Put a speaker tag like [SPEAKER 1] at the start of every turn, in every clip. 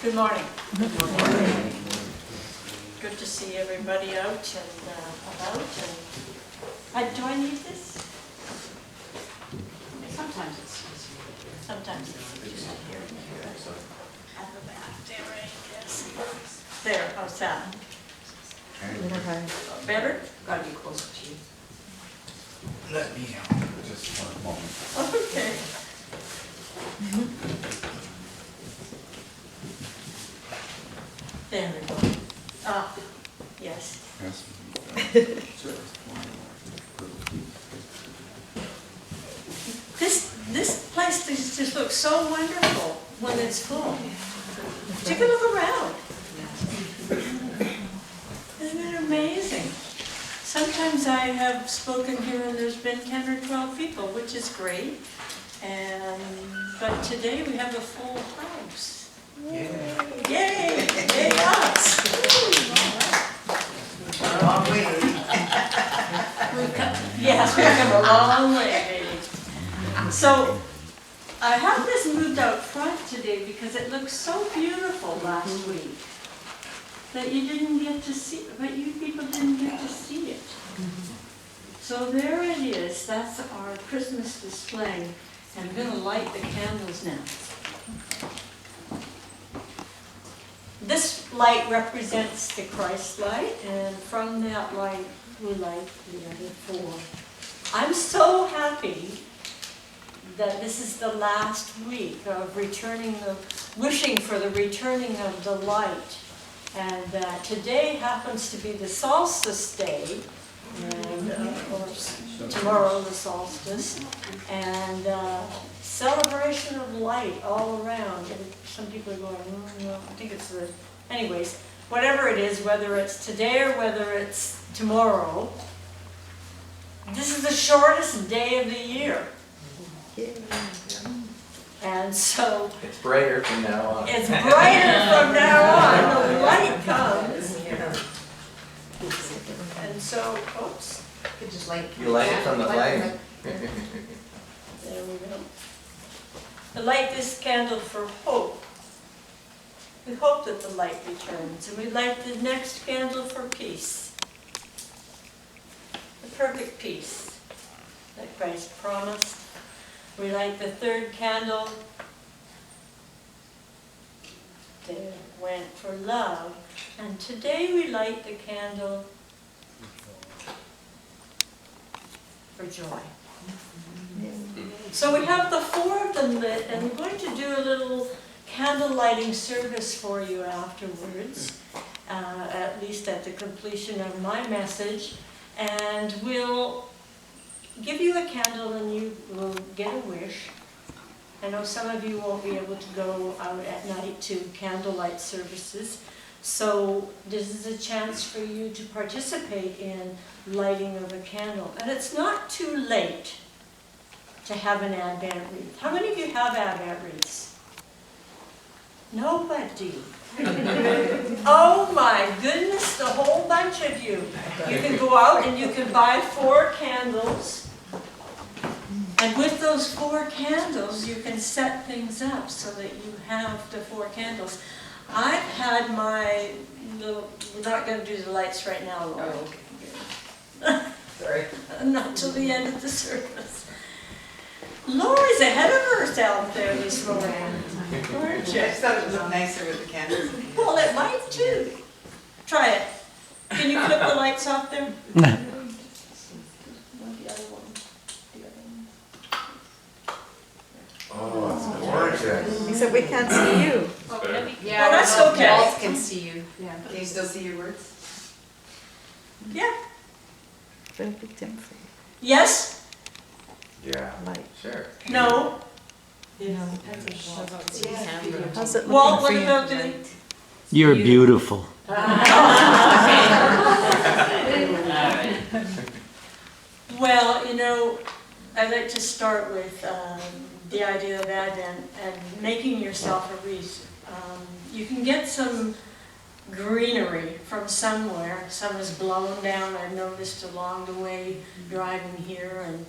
[SPEAKER 1] Good morning. Good morning. Good to see everybody out and about. And do I need this?
[SPEAKER 2] Sometimes it's easier.
[SPEAKER 1] Sometimes it's just here. At the back there, I guess. There, how's that? Better?
[SPEAKER 2] Gotta be closer to you.
[SPEAKER 3] Let me just one moment.
[SPEAKER 1] Okay. There we go. Ah, yes.
[SPEAKER 3] Yes.
[SPEAKER 1] This place just looks so wonderful when it's full. Take a look around. Isn't it amazing? Sometimes I have spoken here and there's been 10 or 12 people, which is great. But today we have a full house. Yay! Yay us! Yes, we've come a long way, baby. So I have this moved out front today because it looked so beautiful last week that you didn't get to see, but you people didn't get to see it. So there it is. That's our Christmas display. And I'm going to light the candles now. This light represents the Christ light, and from that light we light the other four. I'm so happy that this is the last week of wishing for the returning of the light. And today happens to be the solstice day, and of course tomorrow the solstice, and celebration of light all around. And some people are going, no, I think it's the, anyways, whatever it is, whether it's today or whether it's tomorrow, this is the shortest day of the year. And so
[SPEAKER 4] it's brighter from now on.
[SPEAKER 1] It's brighter from now on. The light comes. And so, oops.
[SPEAKER 2] You just light.
[SPEAKER 4] You light it from the flame.
[SPEAKER 1] There we go. I light this candle for hope. We hope that the light returns. And we light the next candle for peace. The perfect peace that Christ promised. We light the third candle. There went for love. And today we light the candle for joy. So we have the four of them lit, and we're going to do a little candle lighting service for you afterwards, at least at the completion of my message. And we'll give you a candle and you will get a wish. I know some of you won't be able to go out at night to candlelight services, so this is a chance for you to participate in lighting of a candle. And it's not too late to have an Advent wreath. How many of you have Advent wreaths? Nobody. Oh my goodness, the whole bunch of you. You can go out and you can buy 4 candles. And with those 4 candles, you can set things up so that you have the 4 candles. I've had my little, we're not going to do the lights right now, Laura.
[SPEAKER 2] Oh, sorry.
[SPEAKER 1] Not till the end of the service. Lori's ahead of herself there this morning. Aren't you?
[SPEAKER 2] I just thought it would look nicer with the candles.
[SPEAKER 1] Well, it might too. Try it. Can you flip the lights off there?
[SPEAKER 3] Oh, it's gorgeous.
[SPEAKER 5] Except we can't see you.
[SPEAKER 2] Yeah,
[SPEAKER 1] Well, that's
[SPEAKER 2] I don't know if
[SPEAKER 1] okay.
[SPEAKER 2] Walt can see you. Yeah. Can you still see your words?
[SPEAKER 1] Yeah.
[SPEAKER 5] It'll be dim for
[SPEAKER 1] Yes?
[SPEAKER 3] Yeah.
[SPEAKER 5] you. Light.
[SPEAKER 4] Sure.
[SPEAKER 1] No?
[SPEAKER 5] No.
[SPEAKER 2] Yeah.
[SPEAKER 5] How's it
[SPEAKER 1] Walt,
[SPEAKER 5] looking
[SPEAKER 1] what
[SPEAKER 5] for you?
[SPEAKER 1] about you?
[SPEAKER 6] You're beautiful.
[SPEAKER 1] Well, you know, I'd like to start with the idea of Advent and making yourself a wreath. You can get some greenery from somewhere. Some is blown down, I've noticed along the way driving here, and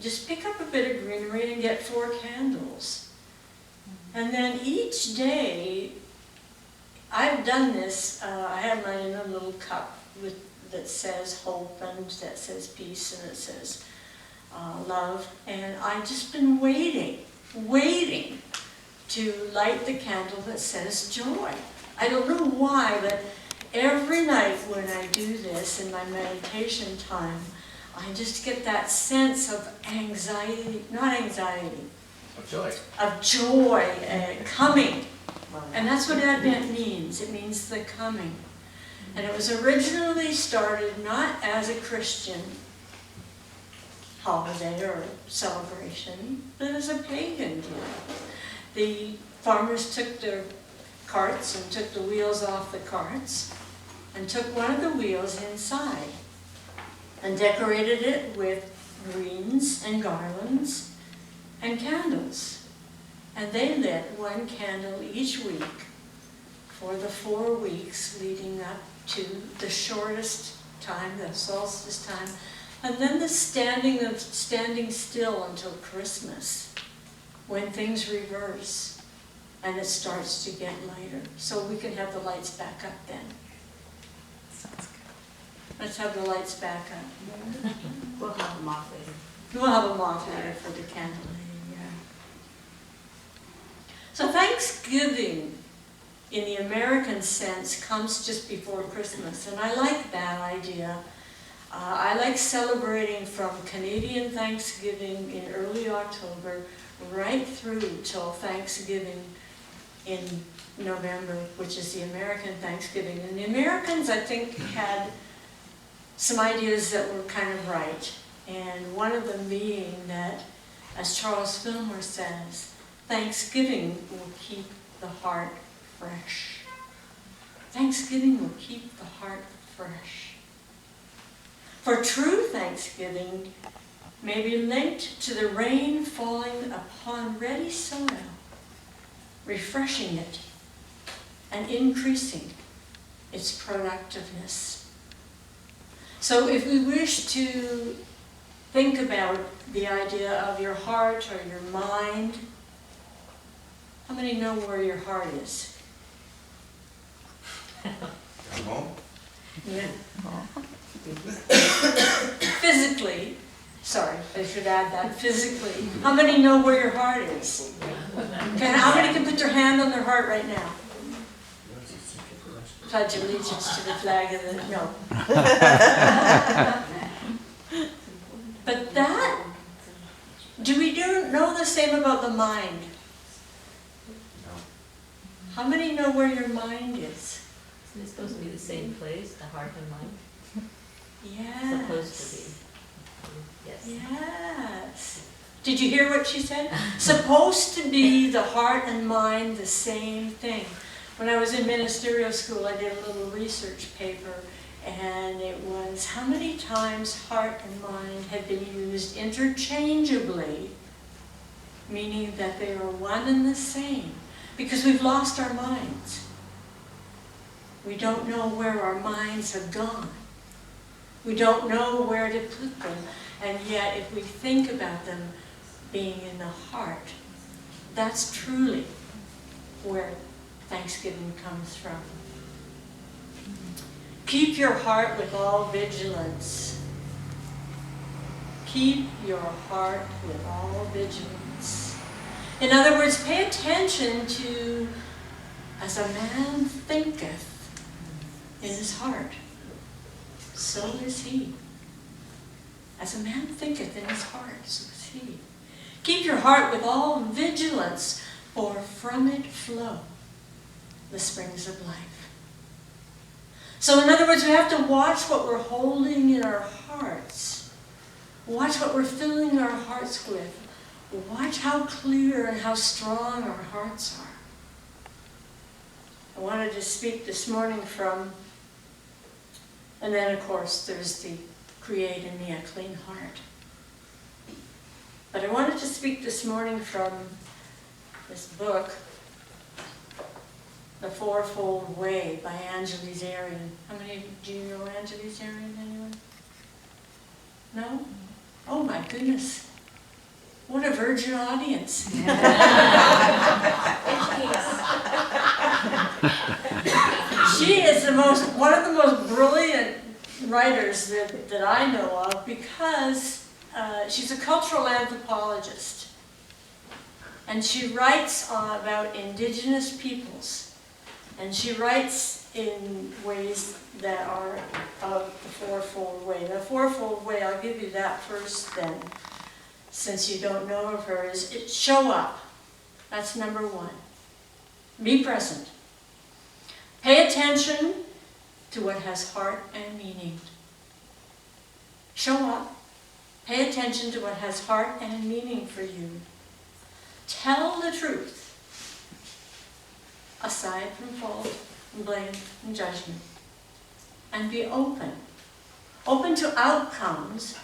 [SPEAKER 1] just pick up a bit of greenery and get 4 candles. And then each day, I've done this, I have mine in a little cup that says hope and that says peace and it says love. And I've just been waiting to light the candle that says joy. I don't know why, but every night when I do this in my meditation time, I just get that sense of anxiety, not anxiety,
[SPEAKER 4] Of joy.
[SPEAKER 1] coming. And that's what Advent means. It means the coming. And it was originally started not as a Christian holiday or celebration, but as a pagan deal. The farmers took their carts and took the wheels off the carts and took one of the wheels inside and decorated it with greens and garlands and candles. And they lit one candle each week for the 4 weeks leading up to the shortest time, the solstice time, and then the standing still until Christmas, when things reverse and it starts to get lighter. So we can have the lights back up then.
[SPEAKER 5] Sounds good.
[SPEAKER 1] Let's have the lights back up.
[SPEAKER 2] We'll have them off later.
[SPEAKER 1] We'll have them off later for the candle. So Thanksgiving, in the American sense, comes just before Christmas, and I like that idea. I like celebrating from Canadian Thanksgiving in early October right through till Thanksgiving in November, which is the American Thanksgiving. And the Americans, I think, had some ideas that were kind of right. And one of them being that, as Charles Fillmore says, Thanksgiving will keep the heart fresh. Thanksgiving will keep the heart fresh. For true Thanksgiving may be linked to the rain falling upon ready soil, refreshing it and increasing its productiveness. So if we wish to think about the idea of your heart or your mind, how many know where your heart is?
[SPEAKER 3] Come on.
[SPEAKER 1] Yeah. Physically, sorry, I should add that, physically, how many know where your heart is? Okay, how many can put their hand on their heart right now? Pledge allegiance to the flag of the, no. But that, do we know the same about the mind? How many know where your mind is?
[SPEAKER 7] Isn't it supposed to be the same place, the heart and mind?
[SPEAKER 1] Yes.
[SPEAKER 7] Supposed to be. Yes.
[SPEAKER 1] Yes. Did you hear what she said? Supposed to be the heart and mind the same thing. When I was in ministerial school, I did a little research paper, and it was how many times heart and mind had been used interchangeably, meaning that they are one and the same, because we've lost our minds. We don't know where our minds have gone. We don't know where to put them. And yet, if we think about them being in the heart, that's truly where Thanksgiving comes from. Keep your heart with all vigilance. Keep your heart with all vigilance. In other words, pay attention to, as a man thinketh in his heart, so is he. As a man thinketh in his heart, so is he. Keep your heart with all vigilance, for from it flow the springs of life. So in other words, we have to watch what we're holding in our hearts. Watch what we're filling our hearts with. Watch how clear and how strong our hearts are. I wanted to speak this morning from, and then of course there's the create in me a clean heart. But I wanted to speak this morning from this book, The Fourfold Way by Angela Zarian. How many do you know Angela Zarian, anyone? No? Oh my goodness. What a virgin audience. one of the most brilliant writers that I know of, because she's a cultural anthropologist. And she writes about indigenous peoples. And she writes in ways that are of the fourfold way. The fourfold way, I'll give you that first then, since you don't know of her, is show up. That's number one. Be present. Pay attention to what has heart and meaning. Show up. Pay attention to what has heart and meaning for you. Tell the truth, aside from fault and blame and judgment. And be open. Open to outcomes,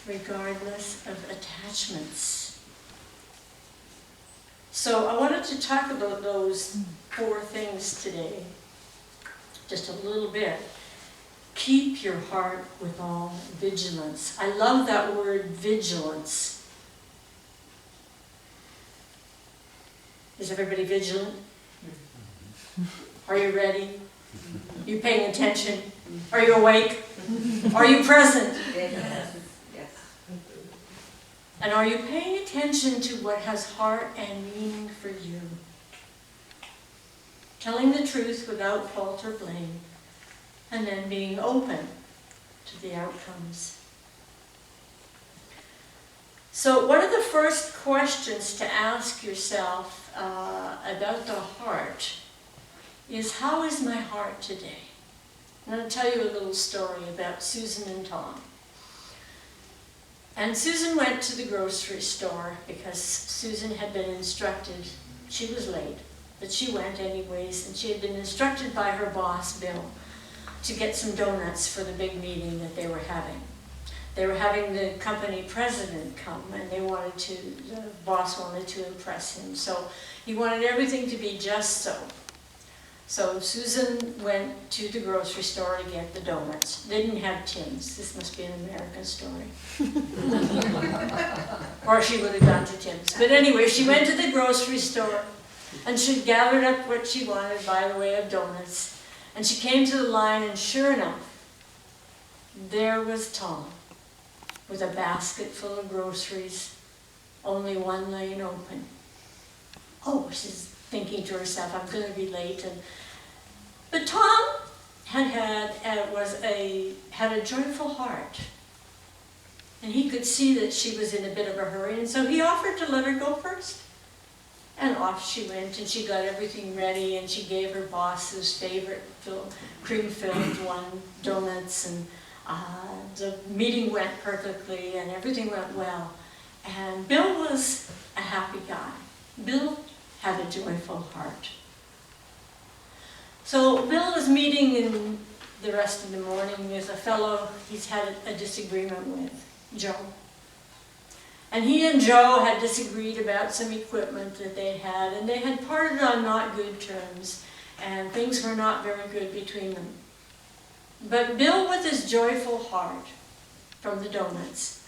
[SPEAKER 1] regardless of attachments. So I wanted to talk about those 4 things today, just a little bit. Keep your heart with all vigilance. I love that word, vigilance. Is everybody vigilant? Are you ready? You paying attention? Are you awake? Are you present?
[SPEAKER 2] Yes.
[SPEAKER 1] And are you paying attention to what has heart and meaning for you? Telling the truth without fault or blame, and then being open to the outcomes. So one of the first questions to ask yourself about the heart is, how is my heart today? I'm going to tell you a little story about Susan and Tom. And Susan went to the grocery store because Susan had been instructed, she was late, but she went anyways, and she had been instructed by her boss, Bill, to get some donuts for the big meeting that they were having. They were having the company president come, and the boss wanted to impress him. So he wanted everything to be just so. So Susan went to the grocery store to get the donuts. They didn't have Tim's. This must be an American story. Or she would have gone to Tim's. But anyway, she went to the grocery store, and she gathered up what she wanted by the way of donuts. And she came to the line, and sure enough, there was Tom with a basket full of groceries, only one lane open. Oh, she's thinking to herself, I'm going to be late. But Tom had a joyful heart. And he could see that she was in a bit of a hurry, and so he offered to let her go first. And off she went, and she got everything ready, and she gave her boss's favorite cream-filled one, donuts, and the meeting went perfectly, and everything went well. And Bill was a happy guy. Bill had a joyful heart. So Bill was meeting in the rest of the morning with a fellow he's had a disagreement with, Joe. And he and Joe had disagreed about some equipment that they had, and they had parted on not good terms, and things were not very good between them. But Bill, with his joyful heart from the donuts,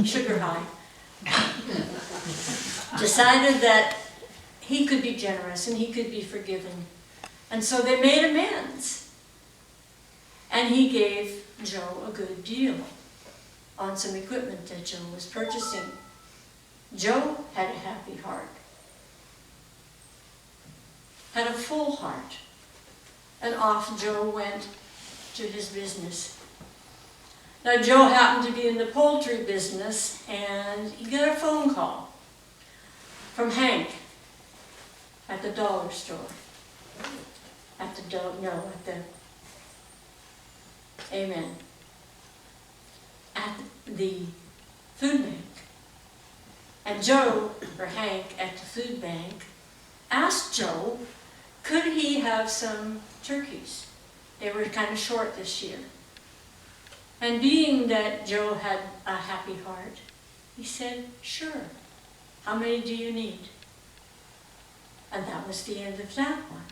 [SPEAKER 1] sugar high, decided that he could be generous and he could be forgiven. And so they made amends. And he gave Joe a good deal on some equipment that Joe was purchasing. Joe had a happy heart, had a full heart, and off Joe went to his business. Now Joe happened to be in the poultry business, and he got a phone call from Hank at the dollar store. Amen. At the food bank. And Joe, or Hank, at the food bank, asked Joe, could he have some turkeys? They were kind of short this year. And being that Joe had a happy heart, he said, sure. How many do you need? And that was the end of that one.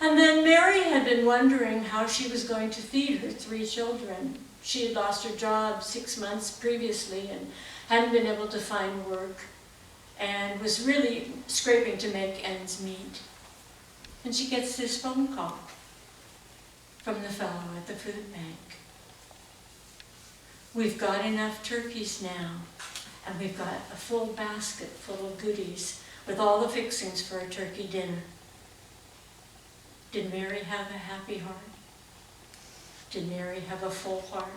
[SPEAKER 1] And then Mary had been wondering how she was going to feed her 3 children. She had lost her job 6 months previously and hadn't been able to find work and was really scraping to make ends meet. And she gets this phone call from the fellow at the food bank. We've got enough turkeys now, and we've got a full basket full of goodies with all the fixings for a turkey dinner. Did Mary have a happy heart? Did Mary have a full heart?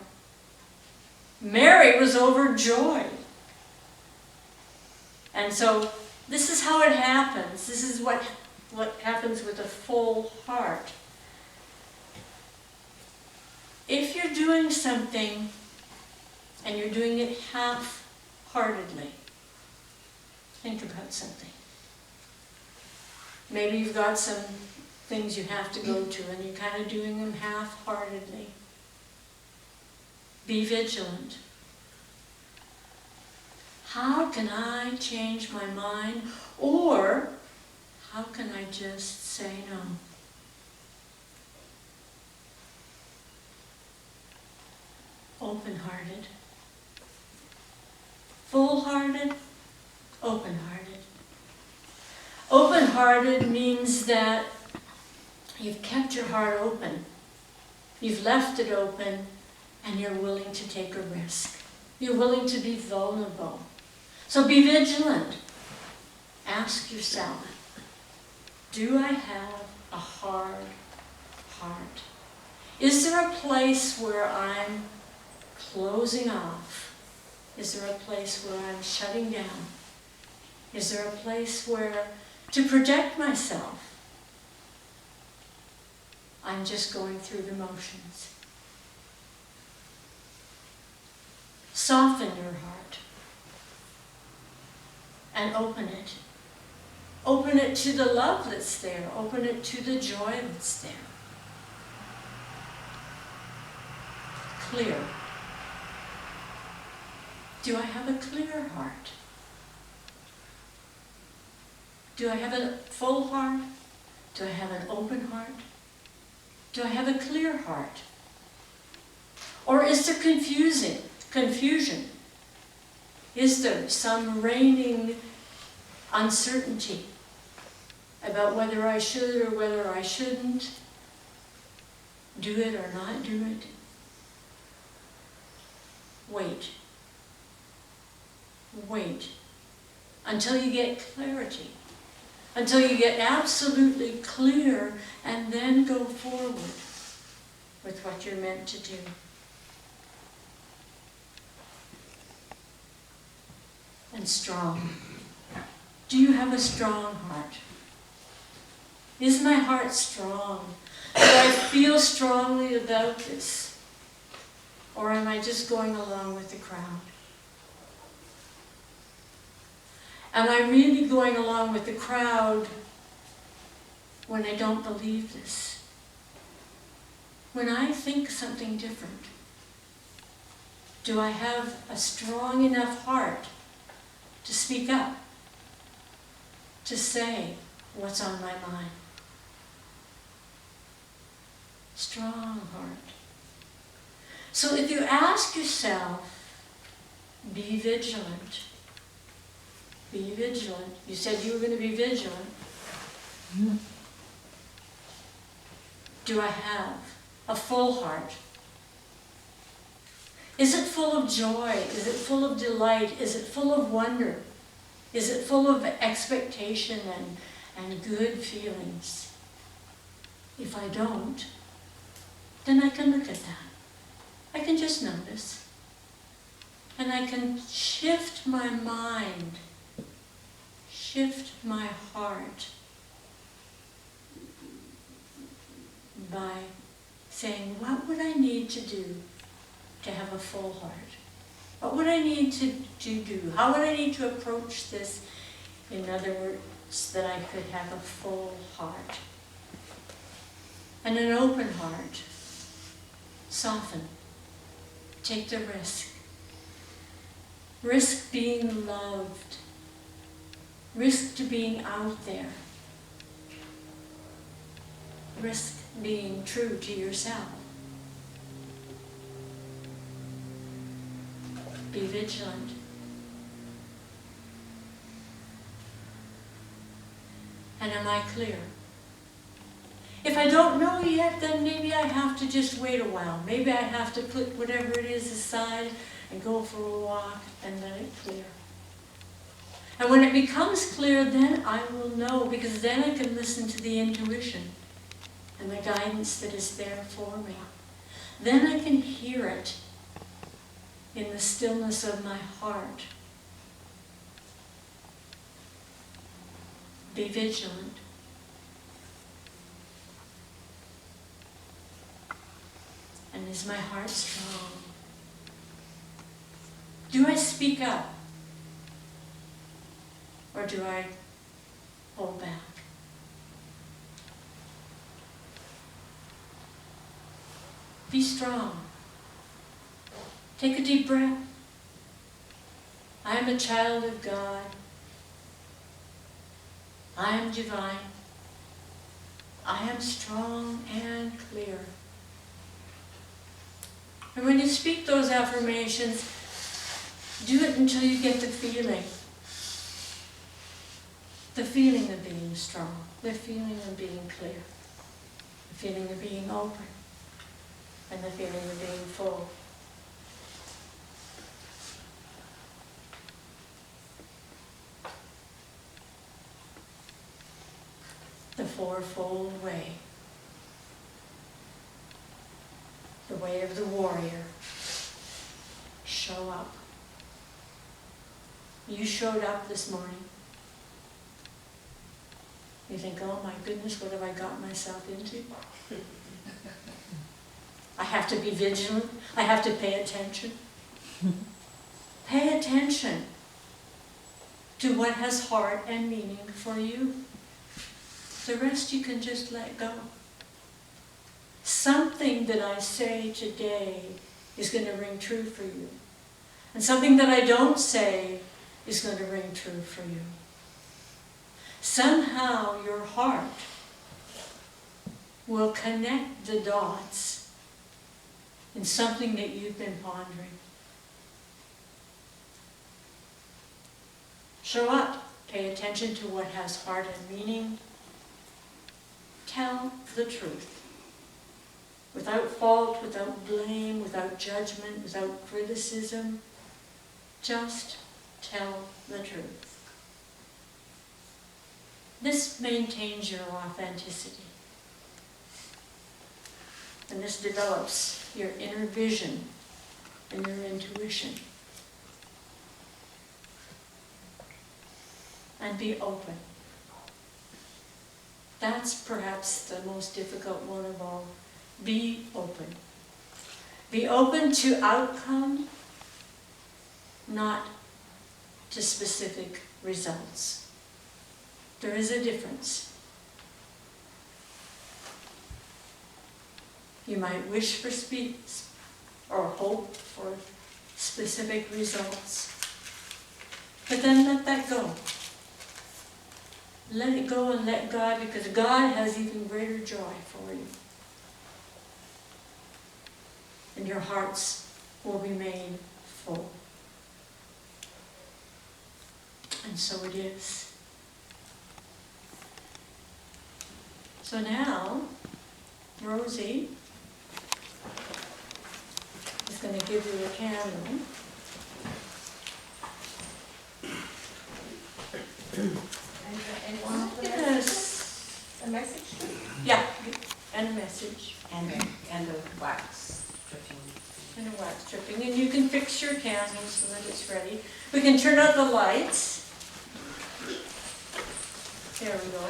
[SPEAKER 1] Mary was overjoyed. And so this is how it happens. This is what happens with a full heart. If you're doing something and you're doing it half-heartedly, think about something. Maybe you've got some things you have to go to and you're kind of doing them half-heartedly. Be vigilant. How can I change my mind? Or how can I just say no? Open-hearted. Full-hearted, open-hearted. Open-hearted means that you've kept your heart open. You've left it open, and you're willing to take a risk. You're willing to be vulnerable. So be vigilant. Ask yourself, do I have a hard heart? Is there a place where I'm closing off? Is there a place where I'm shutting down? Is there a place where, to protect myself, I'm just going through the motions? Soften your heart and open it. Open it to the love that's there. Open it to the joy that's there. Clear. Do I have a clear heart? Do I have a full heart? Do I have an open heart? Do I have a clear heart? Or is there confusion? Is there some reigning uncertainty about whether I should or whether I shouldn't do it or not do it? Wait. Wait until you get clarity, until you get absolutely clear, and then go forward with what you're meant to do. And strong. Do you have a strong heart? Is my heart strong? Do I feel strongly about this? Or am I just going along with the crowd? Am I really going along with the crowd when I don't believe this? When I think something different? Do I have a strong enough heart to speak up? To say what's on my mind? Strong heart. So if you ask yourself, be vigilant. Be vigilant. You said you were going to be vigilant. Do I have a full heart? Is it full of joy? Is it full of delight? Is it full of wonder? Is it full of expectation and good feelings? If I don't, then I can look at that. I can just notice. And I can shift my mind, shift my heart by saying, what would I need to do to have a full heart? What would I need to do? How would I need to approach this? In other words, that I could have a full heart. And an open heart. Soften. Take the risk. Risk being loved. Risk to being out there. Risk being true to yourself. Be vigilant. And am I clear? If I don't know yet, then maybe I have to just wait a while. Maybe I have to put whatever it is aside and go for a walk and let it clear. And when it becomes clear, then I will know, because then I can listen to the intuition and the guidance that is there for me. Then I can hear it in the stillness of my heart. Be vigilant. And is my heart strong? Do I speak up? Or do I hold back? Be strong. Take a deep breath. I am a child of God. I am divine. I am strong and clear. And when you speak those affirmations, do it until you get the feeling. The feeling of being strong, the feeling of being clear, the feeling of being open, and the feeling of being full. The fourfold way. The way of the warrior. Show up. You showed up this morning. You think, oh my goodness, what have I got myself into? I have to be vigilant. I have to pay attention. Pay attention to what has heart and meaning for you. The rest you can just let go. Something that I say today is going to ring true for you. And something that I don't say is going to ring true for you. Somehow your heart will connect the dots in something that you've been pondering. Show up. Pay attention to what has heart and meaning. Tell the truth. Without fault, without blame, without judgment, without criticism. Just tell the truth. This maintains your authenticity. And this develops your inner vision and your intuition. And be open. That's perhaps the most difficult one of all. Be open. Be open to outcome, not to specific results. There is a difference. You might wish for or hope for specific results, but then let that go. Let it go and let God, because God has even greater joy for you. And your hearts will remain full. And so it is. So now, Rosie is going to give you a candle. Yes.
[SPEAKER 2] A message too?
[SPEAKER 1] Yeah, and a message.
[SPEAKER 2] And the wax dripping.
[SPEAKER 1] And a wax dripping. And you can fix your candle so that it's ready. We can turn out the lights. There we go.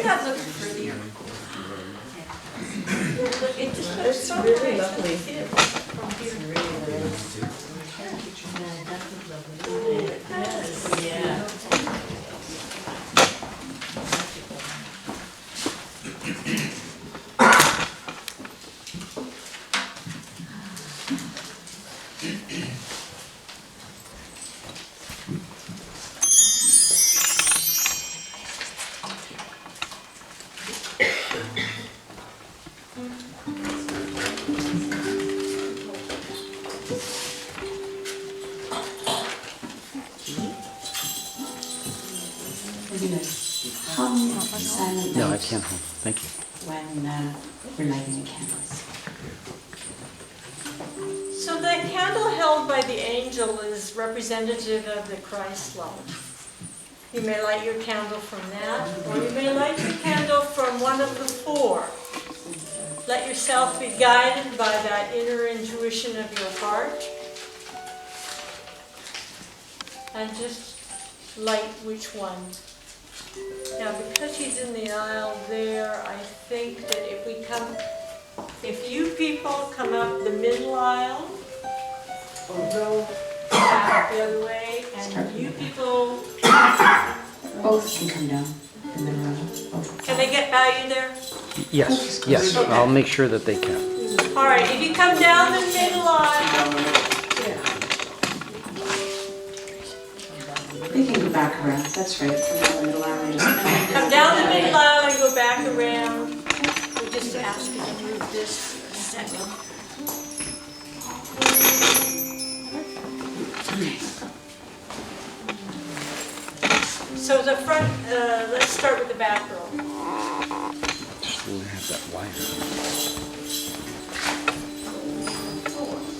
[SPEAKER 1] That looks prettier. It just looks so
[SPEAKER 5] really
[SPEAKER 1] nice.
[SPEAKER 5] lovely.
[SPEAKER 1] See it from here.
[SPEAKER 7] Yes, yeah.
[SPEAKER 2] We're gonna hum Silent
[SPEAKER 6] No, I
[SPEAKER 2] Night
[SPEAKER 6] can't hold. Thank you.
[SPEAKER 2] when we're lighting the candles.
[SPEAKER 1] So the candle held by the angel is representative of the Christ light. You may light your candle from that, or you may light your candle from one of the four. Let yourself be guided by that inner intuition of your heart. And just light which one. Now, because he's in the aisle there, I think that if you people come up the middle aisle, or go back the other way, and you people,
[SPEAKER 2] Both can come down in the row. Both.
[SPEAKER 1] can they get by you there?
[SPEAKER 6] Yes, yes. I'll make sure that they can.
[SPEAKER 1] All right, if you come down the middle aisle,
[SPEAKER 2] They can go back around, that's right. Come down the middle aisle and just
[SPEAKER 1] come down the middle aisle and go back around. We'll just ask you to move this a second. So the front, let's start with the back row.
[SPEAKER 6] Just want to have that wire.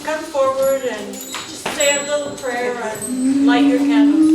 [SPEAKER 1] Come forward and just say a little prayer and light your candles.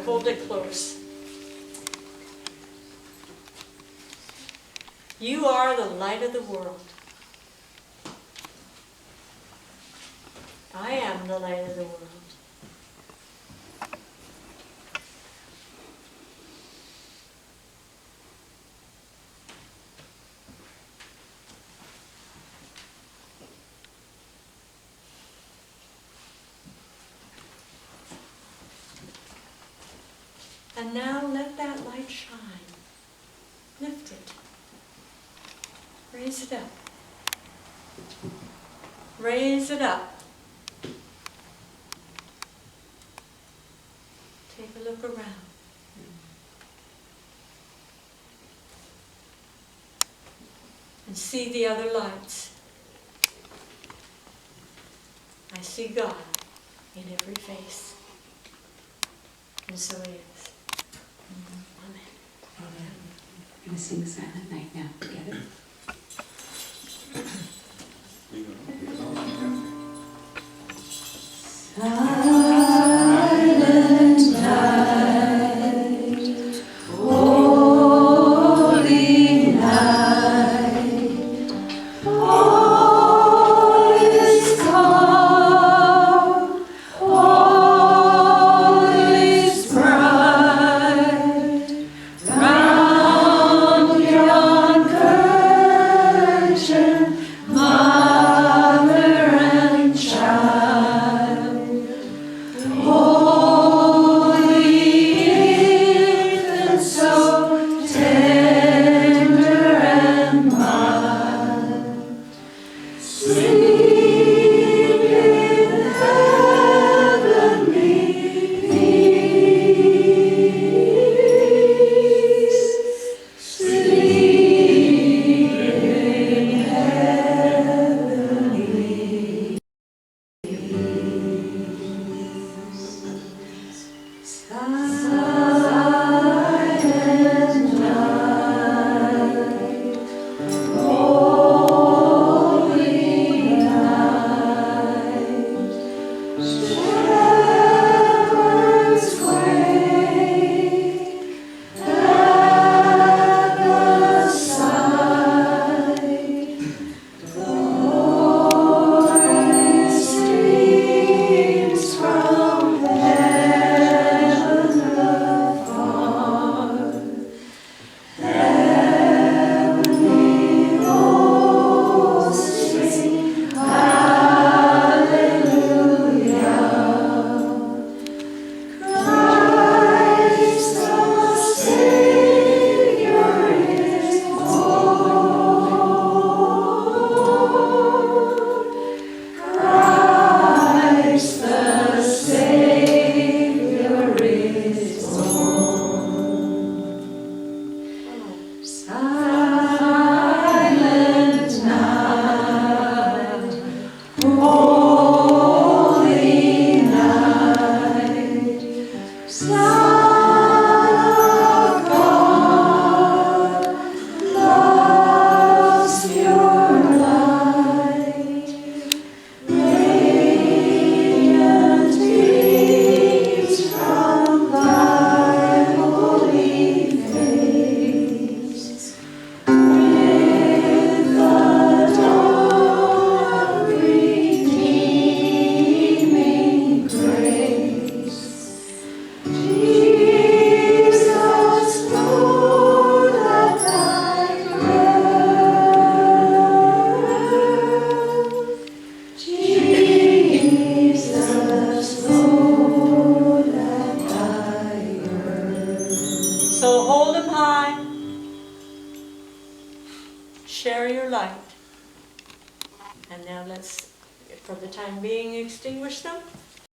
[SPEAKER 1] Hold it close. You are the light of the world. I am the light of the world. And now let that light shine. Lift it. Raise it up. Raise it up. Take a look around. And see the other lights. I see God in every face. And so it is. Amen.
[SPEAKER 2] We're going to sing Silent Night now together. Silent night, holy night, all is calm, all is bright, round yon curtain, mother and child, holy infant, so tender and mild, sleep in heavenly peace, sleep in heavenly silent night, holy night, shepherds quake at the sight, glory streams from heaven afar, heavenly hosts sing hallelujah. Christ the Savior is born. Christ the Savior is born. Silent night, holy night, Son of God, love's pure light, radiant beams from thy holy face, with the dawn of redeeming grace. Jesus, Lord, at thy birth. Jesus, Lord, at thy birth.
[SPEAKER 1] So hold them high. Share your light. And now let's, for the time being, extinguish them.